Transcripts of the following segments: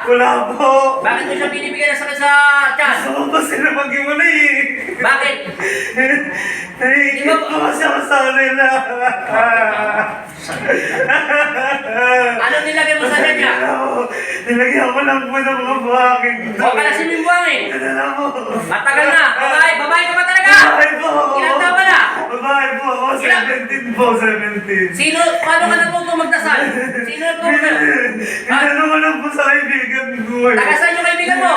Wala po. Bakit mo siya binibigyan ng sakit sa tiyan? Gusto ko kasi na mag-iwalay eh. Bakit? Naiingit po kasi ako sa kanila. Ano nilagay mo sa tiyan niya? Nilagyan ko lang po ng mga buhangin. Huwag ka na sinimbangin. Ano na po? Matagal na. Babae ka ba talaga? Babae po. Ilang taon ka na? Babae po ako. 17 po, 17. Sino? Paano ka natuto magdasal? Sino po ka? Inano ko lang po sa kaibigan ko eh. Taga saan yung kaibigan mo?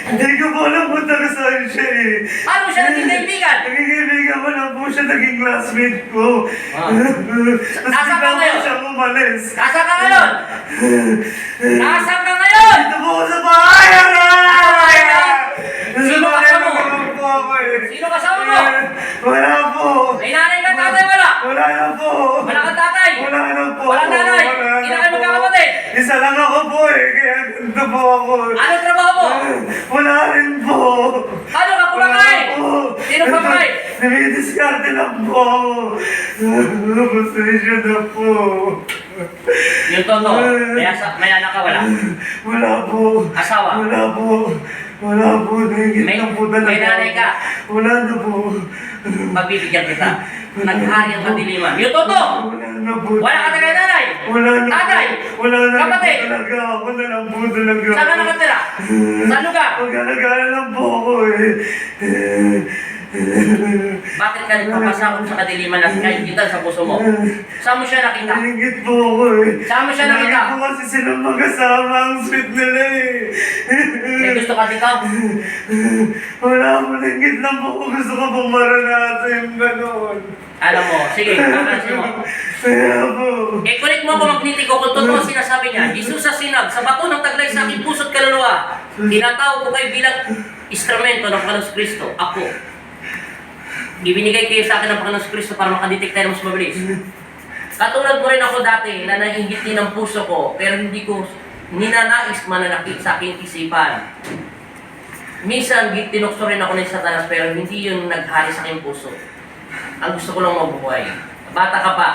Hindi ko po alam po taga saan siya eh. Paano mo siya naging kaibigan? Naging kaibigan ko lang po siya, naging classmate ko. Tapos Nasaan ka bigla po ngayon? siyang umalis. Nasaan ka ngayon? Nasaan ka ngayon? Dito po ako sa bahay! bahay ka? Sa Sino bahay kasama mo? naman po ako eh. Sino kasama mo? Wala po. May nanay ka, tatay, wala? Wala na po. Wala kang tatay? Wala na po. Walang nanay? Wala na Ilan kayo po. magkakapatid? Isa lang ako po eh, kaya ganito po ako. Ano trabaho mo? Wala rin po. Paano ka kumakain? Sino kumakain? Namidiskarte lang po ako. Pasensya na po. Yung totoo, may anak ka, wala? Wala po. Asawa? Wala po. Wala po. Nahigit lang po talaga. May nanay ka? Wala na po. Pagbibigyan kita. Naghari ang kadiliman. Yung totoo! Wala na po. Wala ka talaga nanay? Wala na po. Tatay? Wala na Kapatid? po talaga. Ako na lang po talaga. Saan ka nakatira? Saan lugar? Magkalagala lang po ako eh. Bakit ka nagpapasakot sa kadiliman at kahit sa puso mo? Saan mo siya nakita? Nahingit po ako eh. Saan mo siya nakita? Nahingit po kasi silang magkasama. Ang sweet nila eh. May gusto ka dito? Wala po. Nahingit lang po ako. Gusto ko pong maranasan yung gano'n. Alam mo, sige, kakasin mo. Kaya po. Kulit mo ako magniti ko kung totoo sinasabi niya. Jesus sa sinag, sa bato ng taglay sa aking puso't kaluluwa, tinatawag ko kayo bilang instrumento ng Panginoon Kristo. Ako. Ibinigay kayo sa akin ng Panginoon Kristo para makadetect tayo mas mabilis. Katulad mo rin ako dati na nahingit din ang puso ko, pero hindi ko ninanais mananakit sa aking isipan. Minsan, tinukso rin ako ng Satanas, pero hindi yun naghari sa aking puso. Ang gusto ko lang mabuhay. Bata ka pa.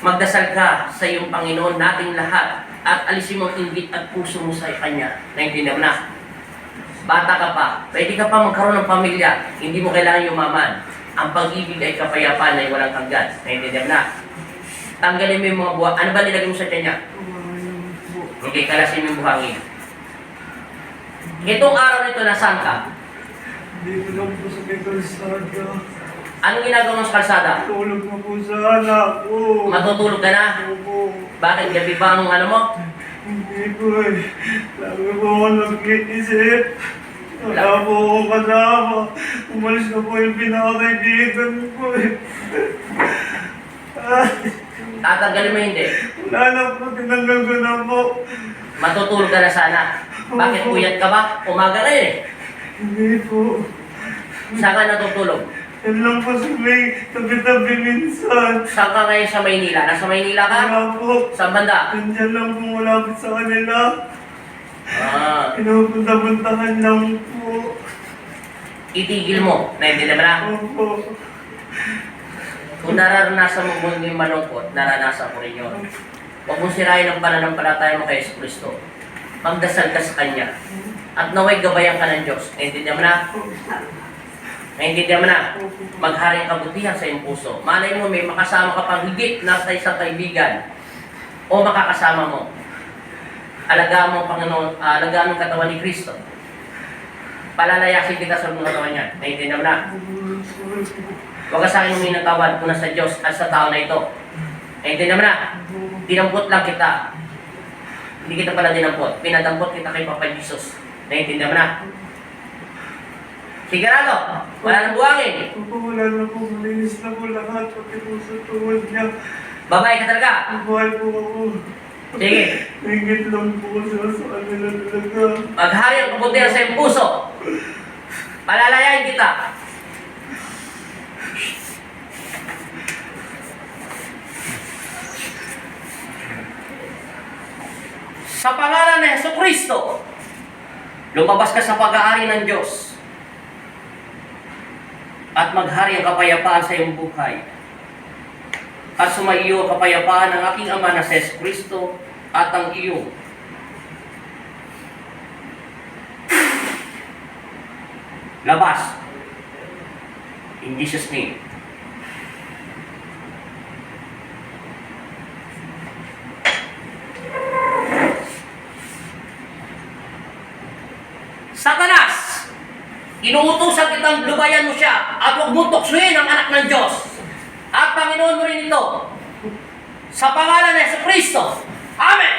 Magdasal ka sa iyong Panginoon nating lahat at alisin mo ang inggit at puso mo sa Kanya. Naintindihan mo na. Bata ka pa. Pwede ka pa magkaroon ng pamilya. Hindi mo kailangan yumaman. Ang pag-ibig ay kapayapaan ay walang hanggan. Naintindihan mo na. Tanggalin mo yung mga buhang. Ano ba nilagay mo sa tiyan niya? Okay, kalasin mo yung buhangin. Itong araw nito, nasaan ka? Dito lang po sa may kalsada. Anong ginagawa mo sa kalsada? Tulog na po sana ako. Matutulog ka na? Opo. Bakit? Gabi pa ang ano mo? Hindi po eh. Lagi po ako nag-iisip. Wala po akong kasama. Umalis na po yung pinakakaibigan ko eh. Tatanggalin mo hindi. Wala na po, tinanggal ko na po. Matutulog ka na sana. Bakit puyat ka ba? Umaga na yun eh. Hindi po. Saan ka natutulog? Yan lang po sa may tabi-tabi minsan. Saan ka ngayon sa Maynila? Nasa Maynila ka? Wala po. Saan banda? Nandiyan lang po malapit sa kanila. Ah, Pinupunta-puntahan lang po. itigil mo. Naintindihan mo na? Opo. Kung naranasan mo muna yung malungkot, naranasan ko rin yun. Huwag mong sirain ang pananampalataya mo kay Yesu Cristo. Magdasal ka sa Kanya. At naway gabayan ka ng Diyos. Naintindihan mo na? Naintindihan mo na? Maghari ang kabutihan sa iyong puso. Malay mo, may makasama ka pang higit na sa isang kaibigan. O makakasama mo. Alagaan mo ang Panginoon, alagaan mo ang katawan ni Kristo. Palalayasin kita sa mga katawan niya. Naintindihan mo na? Huwag ka sa akin humingi ng tawad kung sa Diyos at sa tao na ito. Naintindihan mo na? Dinampot lang kita. Hindi kita pala dinampot. Pinadampot kita kay Papa Jesus. Naintindihan mo na? Sigurado, wala nang buhangin. Opo, wala na po. Malinis na po lahat. Pati po sa tuhod niya. Babae ka talaga. Buhay po ako. Sige, Hingit lang po siya sa kanila talaga. maghari ang kabutihan sa iyong puso. Palalayain kita. Sa pangalan ni Hesus Kristo, lumabas ka sa pag-aari ng Diyos at maghari ang kapayapaan sa iyong buhay. At sumaiyo ang kapayapaan ng aking Ama na si Hesus Kristo at ang iyong labas. In Jesus' name. Satanas! Inuutosan kitang lubayan mo siya at huwag mo tuksuin ang anak ng Diyos. At Panginoon mo rin ito. Sa pangalan ng Jesucristo. Amen!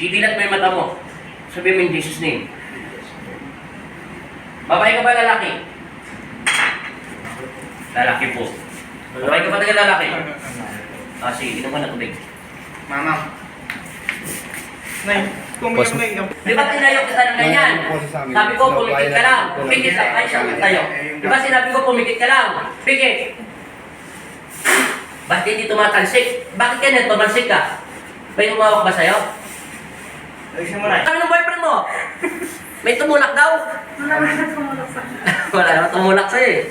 Idilat mo yung mata mo. Sabihin mo in Jesus' name. Babae ka ba lalaki? Lalaki po. Babae ka ba taga lalaki? Ah, sige, inom ka na tubig. Mama. Nay, kumiyak na yung... Di ba tinayo kita ng ganyan? Sabi ko, pumikit ka lang. Pikit lang. Ay, siya tayo. Di ba sinabi ko, pumikit ka lang? Pikit. Bakit hindi tumatalsik? Bakit ka na tumalsik ka? May umawak ba sa'yo? Ayusin mo na. Ano ng boyfriend mo? May tumulak daw? Wala naman tumulak sa akin. Wala naman tumulak sa'yo eh.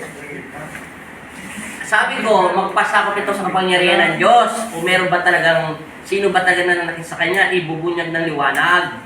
Sabi ko, magpasakop ito sa kapangyarihan ng Diyos. Kung meron ba talagang, sino ba talaga nananakit sa Kanya, ibubunyag ng liwanag.